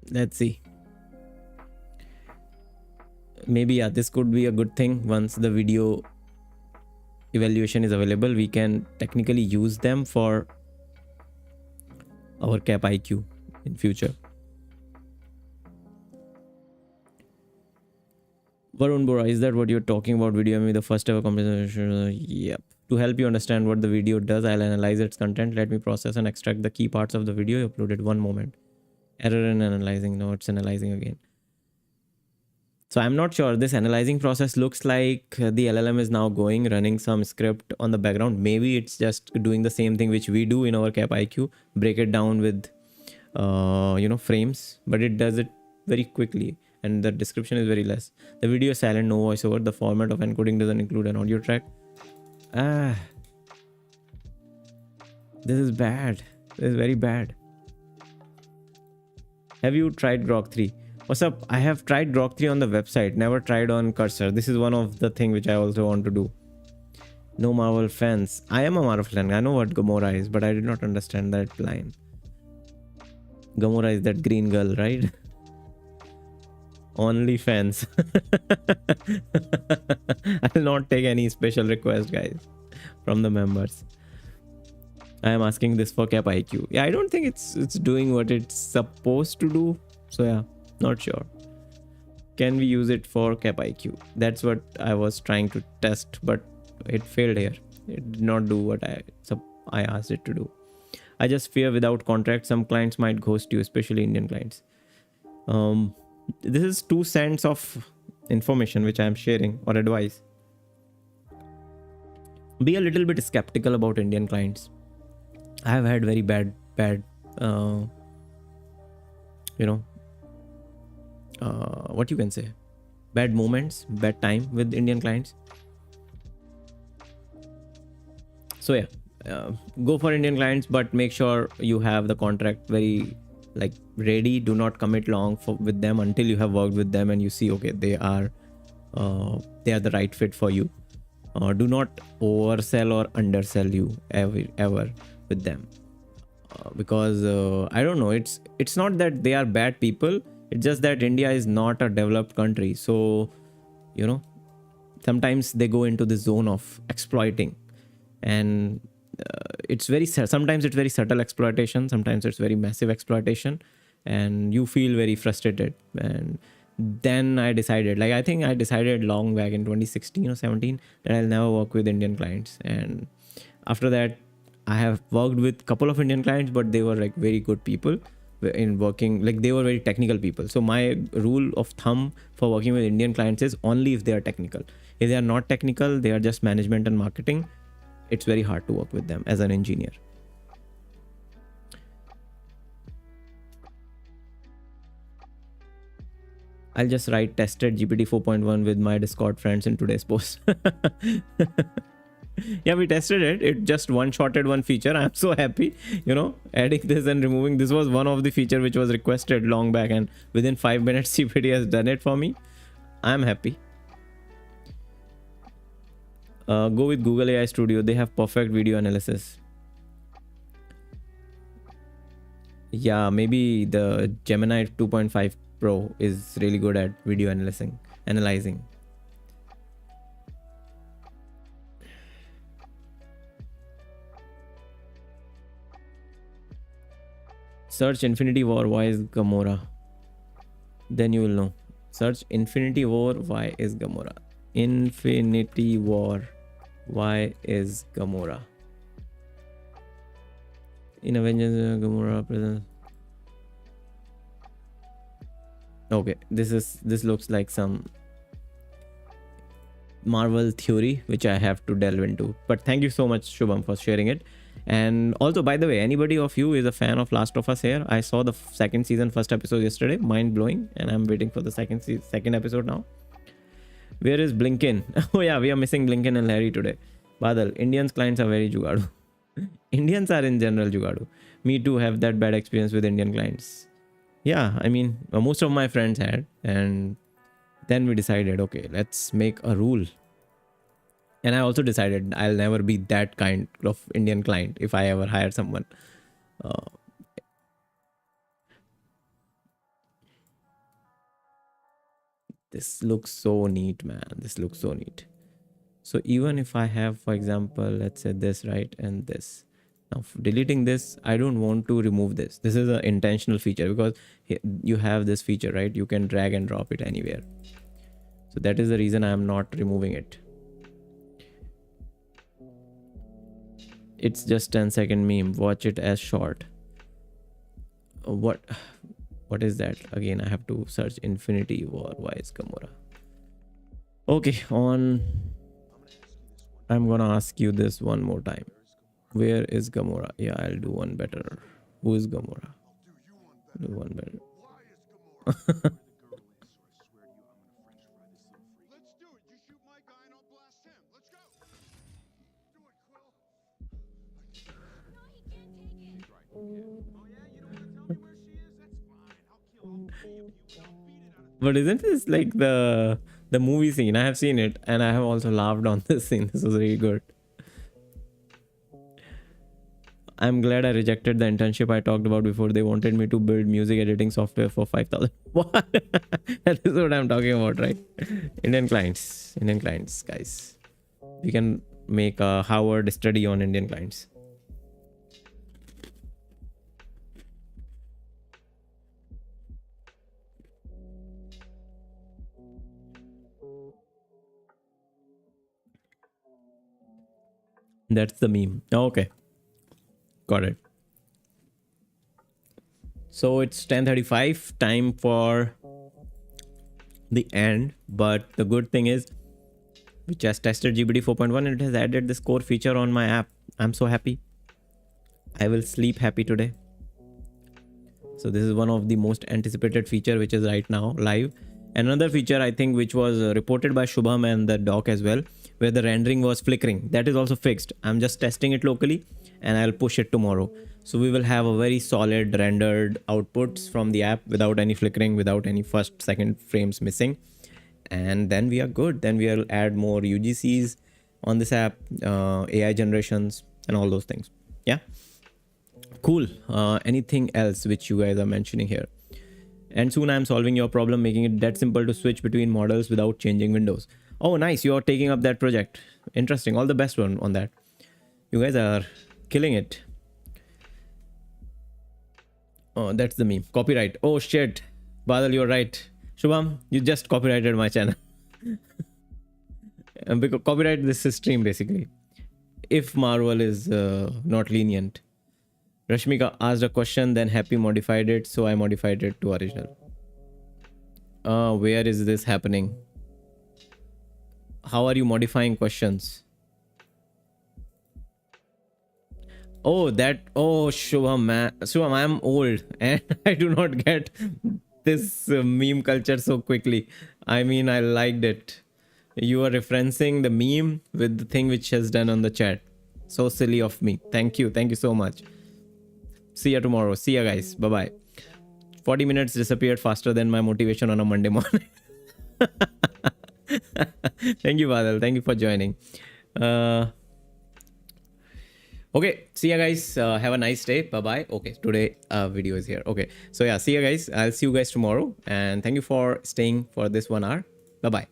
Speaker 1: Let's see. Maybe, yeah, this could be a good thing. Once the video evaluation is available, we can technically use them for our cap IQ in future. Varun Bora, is that what you're talking about? Video MME, the first ever competition? Yep. To help you understand what the video does, I'll analyze its content. Let me process and extract the key parts of the video you uploaded. One moment. Error in analyzing. No, it's analyzing again. So I'm not sure. This analyzing process looks like the LLM is now running some script on the background. Maybe it's just doing the same thing which we do in our cap IQ, break it down with, frames, but it does it very quickly. And the description is very less. The video is silent, no voiceover. The format of encoding doesn't include an audio track. This is bad. This is very bad. Have you tried Grok 3? What's up? I have tried Grok 3 on the website. Never tried on Cursor. This is one of the things which I also want to do. No Marvel fans. I am a Marvel fan. I know what Gamora is, but I did not understand that line. Gamora is that green girl, right? Only fans. I'll not take any special request, guys, from the members. I am asking this for cap IQ. Yeah, I don't think it's doing what it's supposed to do. So yeah, not sure. Can we use it for cap IQ? That's what I was trying to test, but it failed here. It did not do what I asked it to do. I just fear without contract, some clients might ghost you, especially Indian clients. This is 2 cents of information which I am sharing, or advice. Be a little bit skeptical about Indian clients. I have had very bad, what you can say, bad moments, bad time with Indian clients. So yeah, go for Indian clients, but make sure you have the contract very ready. Do not commit long with them until you have worked with them and you see, okay, they are the right fit for you. Do not oversell or undersell you ever with them, because I don't know, it's not that they are bad people, it's just that India is not a developed country. So sometimes they go into the zone of exploiting, and sometimes it's very subtle exploitation, sometimes it's very massive exploitation, and you feel very frustrated. And then I decided, I think I decided long back in 2016 or 17 that I'll never work with Indian clients. And after that, I have worked with a couple of Indian clients, but they were very good people in working, they were very technical people. So my rule of thumb for working with Indian clients is only if they are technical. If they are not technical, they are just management and marketing, it's very hard to work with them as an engineer. I'll just write tested GPT 4.1 with my Discord friends in today's post. Yeah, we tested it. It just one-shotted one feature. I'm so happy, adding this and removing. This was one of the feature which was requested long back, and within 5 minutes GPT has done it for me. I'm happy. Go with Google AI Studio. They have perfect video analysis. Yeah, maybe the Gemini 2.5 Pro is really good at video analyzing. Search Infinity War, why is Gamora? Then you will know. Search Infinity War, why is Gamora? Infinity War, why is Gamora? In Avengers, Gamora presents. Okay, this looks like some Marvel theory which I have to delve into. But thank you so much, Shubham, for sharing it. And also, by the way, anybody of you is a fan of Last of Us here? I saw the second season, first episode yesterday. Mind blowing, and I'm waiting for the second episode now. Where is Blinken? Oh yeah, we are missing Blinken and Larry today. Badal, Indians clients are very jugadu. Indians are in general jugadu. Me too have that bad experience with Indian clients. Yeah, I mean, most of my friends had, and then we decided, okay, let's make a rule. And I also decided I'll never be that kind of Indian client if I ever hire someone. This looks so neat, man. This looks so neat. So even if I have, for example, let's say this, right, and this. Now deleting this, I don't want to remove this. This is an intentional feature because you have this feature, right? You can drag and drop it anywhere. So that is the reason I am not removing it. It's just 10-second meme. Watch it as short. What is that? Again, I have to search Infinity War. Why is Gamora? Okay, I'm gonna ask you this one more time. Where is Gamora? Yeah, I'll do one better. Who is Gamora? Do one better. But isn't this like the movie scene? I have seen it and I have also laughed on this scene. This was really good. I'm glad I rejected the internship I talked about before. They wanted me to build music editing software for 5,000. What? That is what I'm talking about, right? Indian clients, guys. We can make a Harvard study on Indian clients. That's the meme. Okay. Got it. So it's 10:35, time for the end. But the good thing is we just tested GPT 4.1 and it has added this core feature on my app. I'm so happy. I will sleep happy today. So this is one of the most anticipated feature which is right now live. Another feature I think which was reported by Shubham and the doc as well, where the rendering was flickering, that is also fixed. I'm just testing it locally and I'll push it tomorrow. So we will have a very solid rendered outputs from the app without any flickering, without any first second frames missing. And then we are good. Then we'll add more UGCs on this app, AI generations and all those things. Yeah, cool. Anything else which you guys are mentioning here? And soon I'm solving your problem, making it that simple to switch between models without changing windows. Oh, nice. You're taking up that project. Interesting. All the best on that. You guys are killing it. Oh, that's the meme. Copyright. Oh, shit. Badal, you're right. Shubham, you just copyrighted my channel. Because copyright this stream, basically. If Marvel is not lenient. Rashmika asked a question, then Happy modified it, so I modified it to original. Where is this happening? How are you modifying questions? Oh, Shubham, man. Shubham, I'm old and I do not get this meme culture so quickly. I mean, I liked it. You are referencing the meme with the thing which has done on the chat. So silly of me. Thank you. Thank you so much. See ya tomorrow. See ya, guys. Bye-bye. 40 minutes disappeared faster than my motivation on a Monday morning. Thank you, Badal. Thank you for joining. Uh, okay, see ya guys. Have a nice day. Bye bye. Okay, today video is here. Okay, so yeah, see ya guys. I'll see you guys tomorrow, and thank you for staying for this 1 hour. Bye bye.